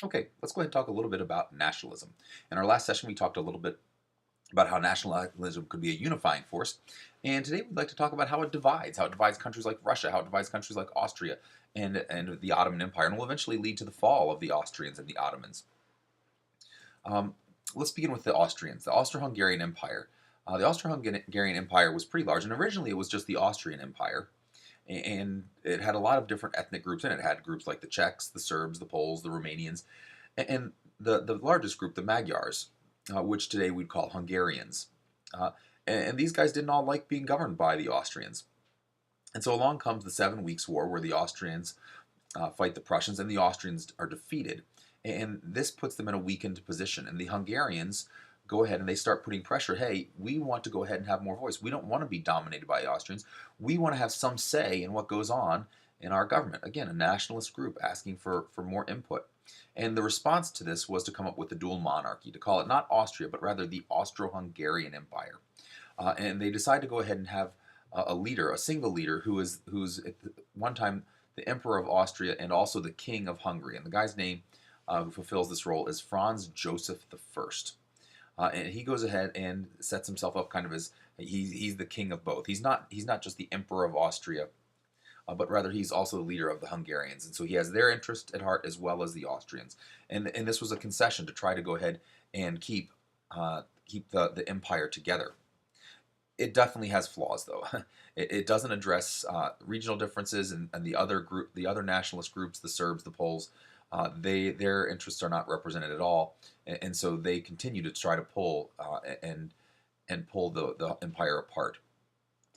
Okay, let's go ahead and talk a little bit about nationalism. In our last session, we talked a little bit about how nationalism could be a unifying force, and today we'd like to talk about how it divides countries like Russia, how it divides countries like Austria, and the Ottoman Empire, and will eventually lead to the fall of the Austrians and the Ottomans. Um, let's begin with the Austrians, the Austro-Hungarian Empire. The Austro-Hungarian Empire was pretty large, and originally it was just the Austrian Empire, and it had a lot of different ethnic groups in it. It had groups like the Czechs, the Serbs, the Poles, the Romanians, and the largest group, the Magyars, which today we'd call Hungarians. Uh, and these guys didn't all like being governed by the Austrians. And so along comes the Seven Weeks' War, where the Austrians fight the Prussians, and the Austrians are defeated. And this puts them in a weakened position. And the Hungarians go ahead and they start putting pressure. Hey, we want to go ahead and have more voice. We don't want to be dominated by the Austrians. We want to have some say in what goes on in our government. Again, a nationalist group asking for more input. And the response to this was to come up with the dual monarchy, to call it not Austria, but rather the Austro-Hungarian Empire. And they decide to go ahead and have a leader, a single leader, who's at one time the Emperor of Austria and also the King of Hungary. And the guy's name who fulfills this role is Franz Joseph I. And he goes ahead and sets himself up kind of as he's the king of both. He's not just the Emperor of Austria, but rather he's also the leader of the Hungarians. And so he has their interest at heart as well as the Austrians. And this was a concession to try to go ahead and keep the empire together. It definitely has flaws, though. It doesn't address regional differences and the other nationalist groups, the Serbs, the Poles. Their interests are not represented at all, and so they continue to try to pull and pull the empire apart.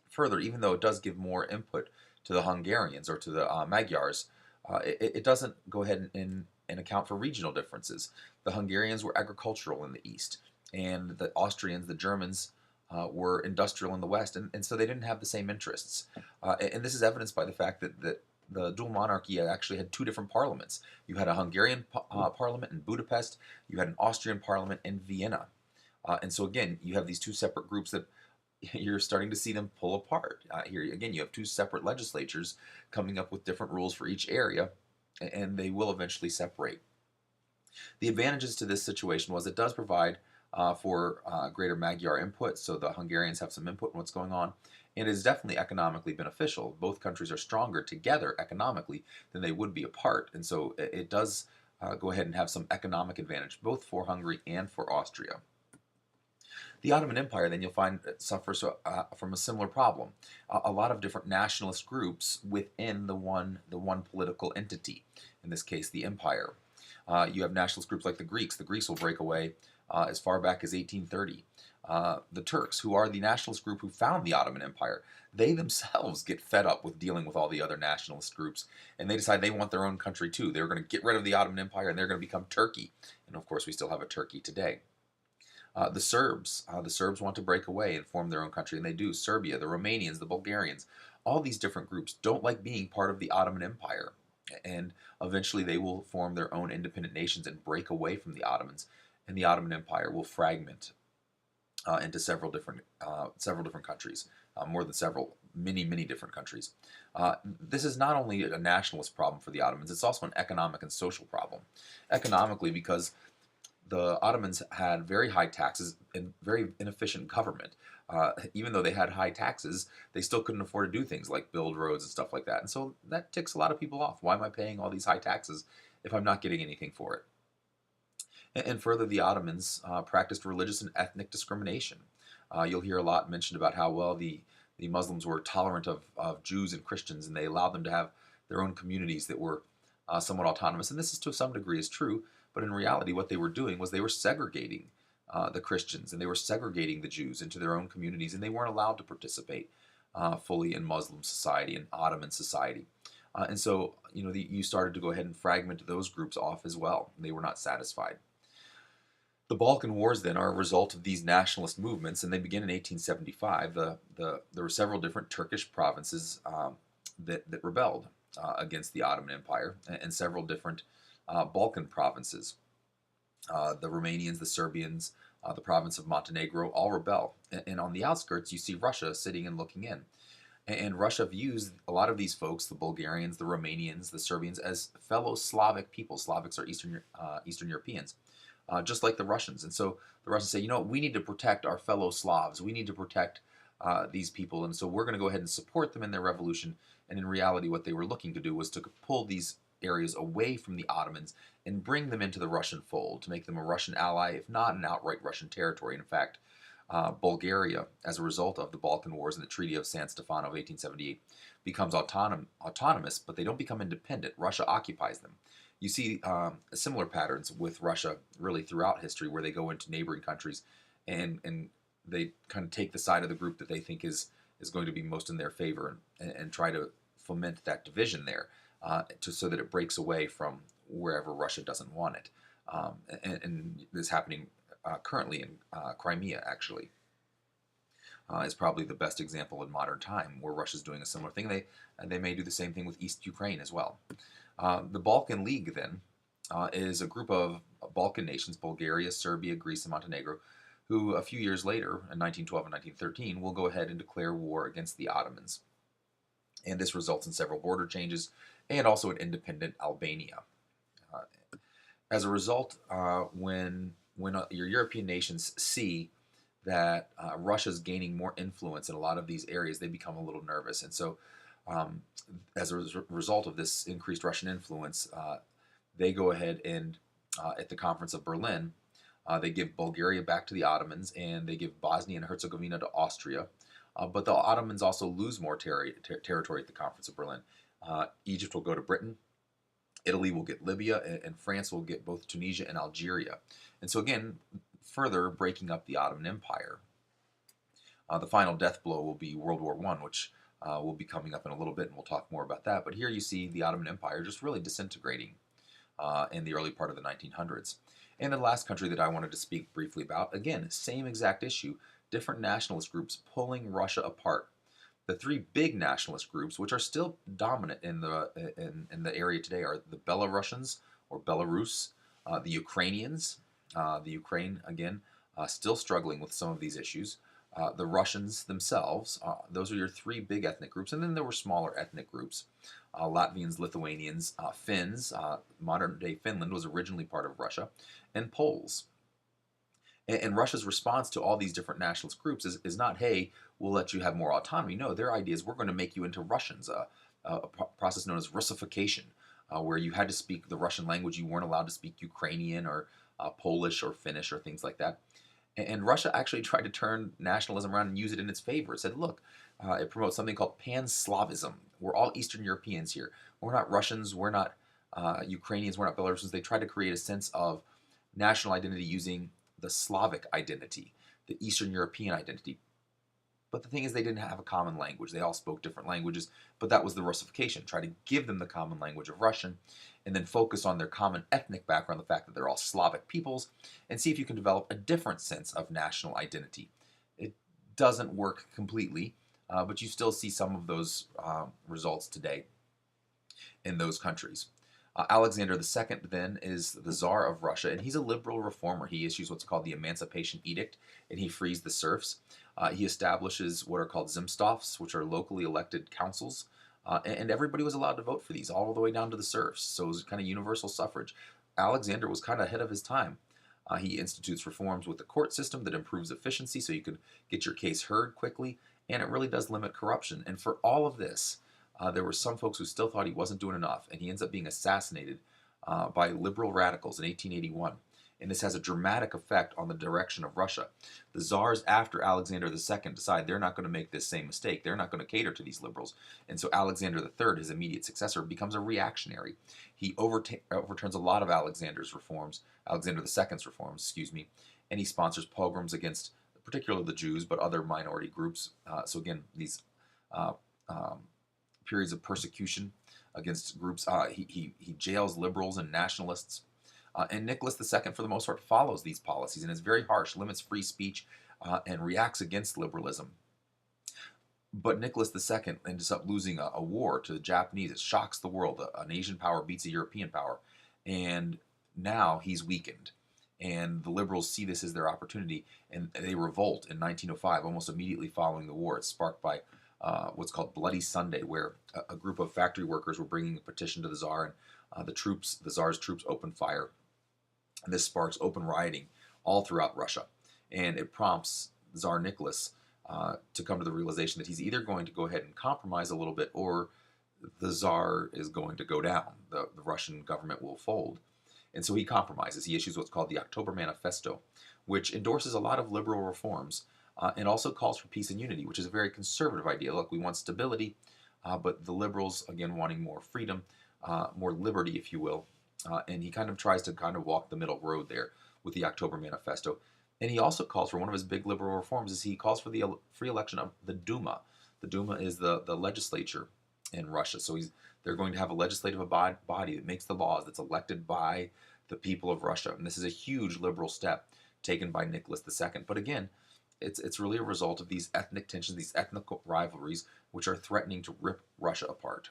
Further, even though it does give more input to the Hungarians or to the Magyars, it doesn't go ahead and account for regional differences. The Hungarians were agricultural in the east, and the Austrians, the Germans, were industrial in the West, and so they didn't have the same interests. And this is evidenced by the fact that the dual monarchy actually had two different parliaments. You had a Hungarian parliament in Budapest, you had an Austrian parliament in Vienna. And so again, you have these two separate groups that you're starting to see them pull apart. Here again, you have two separate legislatures coming up with different rules for each area, and they will eventually separate. The advantages to this situation was it does provide for greater Magyar input, so the Hungarians have some input in what's going on, and it is definitely economically beneficial. Both countries are stronger together economically than they would be apart, and so it does go ahead and have some economic advantage, both for Hungary and for Austria. The Ottoman Empire, then you'll find, suffers from a similar problem. A lot of different nationalist groups within the one political entity, in this case, the empire. You have nationalist groups like the Greeks. The Greeks will break away as far back as 1830. The Turks, who are the nationalist group who found the Ottoman Empire, they themselves get fed up with dealing with all the other nationalist groups, and they decide they want their own country too. They're going to get rid of the Ottoman Empire, and they're going to become Turkey. And of course, we still have a Turkey today. The Serbs want to break away and form their own country, and they do. Serbia, the Romanians, the Bulgarians, all these different groups don't like being part of the Ottoman Empire, and eventually they will form their own independent nations and break away from the Ottomans, and the Ottoman Empire will fragment into several different countries, more than several, many different countries. This is not only a nationalist problem for the Ottomans; it's also an economic and social problem. Economically, because the Ottomans had very high taxes and very inefficient government. Even though they had high taxes, they still couldn't afford to do things like build roads and stuff like that. And so that ticks a lot of people off. Why am I paying all these high taxes if I'm not getting anything for it? And further, the Ottomans practiced religious and ethnic discrimination. You'll hear a lot mentioned about how well the Muslims were tolerant of Jews and Christians, and they allowed them to have their own communities that were somewhat autonomous. And this is to some degree is true, but in reality, what they were doing was they were segregating the Christians and they were segregating the Jews into their own communities, and they weren't allowed to participate fully in Muslim society and Ottoman society. And so, you started to go ahead and fragment those groups off as well. They were not satisfied. The Balkan Wars then are a result of these nationalist movements, and they begin in 1875. There were several different Turkish provinces that rebelled against the Ottoman Empire, and several different Balkan provinces. The Romanians, the Serbians, the province of Montenegro all rebel. And on the outskirts, you see Russia sitting and looking in. And Russia views a lot of these folks, the Bulgarians, the Romanians, the Serbians, as fellow Slavic people. Slavics are Eastern Europeans, just like the Russians. And so the Russians say, we need to protect our fellow Slavs. We need to protect these people. And so we're going to go ahead and support them in their revolution. And in reality, what they were looking to do was to pull these areas away from the Ottomans and bring them into the Russian fold, to make them a Russian ally, if not an outright Russian territory. In fact, Bulgaria, as a result of the Balkan Wars and the Treaty of San Stefano of 1878, becomes autonomous, but they don't become independent. Russia occupies them. You see similar patterns with Russia really throughout history, where they go into neighboring countries and they kind of take the side of the group that they think is going to be most in their favor, and try to foment that division there, so that it breaks away from wherever Russia doesn't want it. And this is happening currently in Crimea, actually, is probably the best example in modern time where Russia's doing a similar thing. They may do the same thing with East Ukraine as well. The Balkan League, then, is a group of Balkan nations, Bulgaria, Serbia, Greece, and Montenegro, who a few years later, in 1912 and 1913, will go ahead and declare war against the Ottomans. And this results in several border changes and also an independent Albania. As a result, when your European nations see that Russia's gaining more influence in a lot of these areas, they become a little nervous. And so as a result of this increased Russian influence, they go ahead and, at the Conference of Berlin, they give Bulgaria back to the Ottomans, and they give Bosnia and Herzegovina to Austria. But the Ottomans also lose more territory at the Conference of Berlin. Egypt will go to Britain. Italy will get Libya, and France will get both Tunisia and Algeria. And so again, further breaking up the Ottoman Empire. The final death blow will be World War I, which will be coming up in a little bit, and we'll talk more about that. But here you see the Ottoman Empire just really disintegrating in the early part of the 1900s. And the last country that I wanted to speak briefly about, again, same exact issue, different nationalist groups pulling Russia apart. The three big nationalist groups, which are still dominant in the area today, are the Belarusians, or Belarus, the Ukrainians, the Ukraine, again, still struggling with some of these issues, the Russians themselves. Those are your three big ethnic groups. And then there were smaller ethnic groups, Latvians, Lithuanians, Finns. Modern-day Finland was originally part of Russia, and Poles. And Russia's response to all these different nationalist groups is not, hey, we'll let you have more autonomy. No, their idea is, we're going to make you into Russians, a process known as Russification, where you had to speak the Russian language. You weren't allowed to speak Ukrainian or Polish or Finnish or things like that. And Russia actually tried to turn nationalism around and use it in its favor. It said, look, it promotes something called pan-Slavism. We're all Eastern Europeans here. We're not Russians. We're not Ukrainians. We're not Belarusians. They tried to create a sense of national identity using the Slavic identity, the Eastern European identity. But the thing is, they didn't have a common language. They all spoke different languages, but that was the Russification. Try to give them the common language of Russian, and then focus on their common ethnic background, the fact that they're all Slavic peoples, and see if you can develop a different sense of national identity. It doesn't work completely, but you still see some of those results today in those countries. Alexander II, then, is the Tsar of Russia, and he's a liberal reformer. He issues what's called the Emancipation Edict, and he frees the serfs. He establishes what are called Zemstvos, which are locally elected councils, and everybody was allowed to vote for these, all the way down to the serfs. So it was kind of universal suffrage. Alexander was kind of ahead of his time. He institutes reforms with the court system that improves efficiency, so you could get your case heard quickly, and it really does limit corruption. And for all of this, there were some folks who still thought he wasn't doing enough, and he ends up being assassinated by liberal radicals in 1881. And this has a dramatic effect on the direction of Russia. The czars after Alexander II decide they're not going to make this same mistake. They're not going to cater to these liberals. And so Alexander III, his immediate successor, becomes a reactionary. He overturns a lot of Alexander II's reforms, and he sponsors pogroms against particularly the Jews, but other minority groups. So again, these periods of persecution against groups. He jails liberals and nationalists. And Nicholas II, for the most part, follows these policies and is very harsh, limits free speech, and reacts against liberalism. But Nicholas II ends up losing a war to the Japanese. It shocks the world. An Asian power beats a European power. And now he's weakened. And the liberals see this as their opportunity, and they revolt in 1905, almost immediately following the war. It's sparked by what's called Bloody Sunday, where a group of factory workers were bringing a petition to the Tsar, and the Tsar's troops opened fire. And this sparks open rioting all throughout Russia. And it prompts Tsar Nicholas to come to the realization that he's either going to go ahead and compromise a little bit, or the Tsar is going to go down. The Russian government will fold. And so he compromises. He issues what's called the October Manifesto, which endorses a lot of liberal reforms and also calls for peace and unity, which is a very conservative idea. Look, we want stability, but the liberals, again, wanting more freedom, more liberty, if you will. And he kind of tries to kind of walk the middle road there with the October Manifesto. And he also calls for one of his big liberal reforms is he calls for the free election of the Duma. The Duma is the legislature in Russia. So they're going to have a legislative body that makes the laws, that's elected by the people of Russia. And this is a huge liberal step taken by Nicholas II. But again, it's really a result of these ethnic tensions, these ethnic rivalries, which are threatening to rip Russia apart.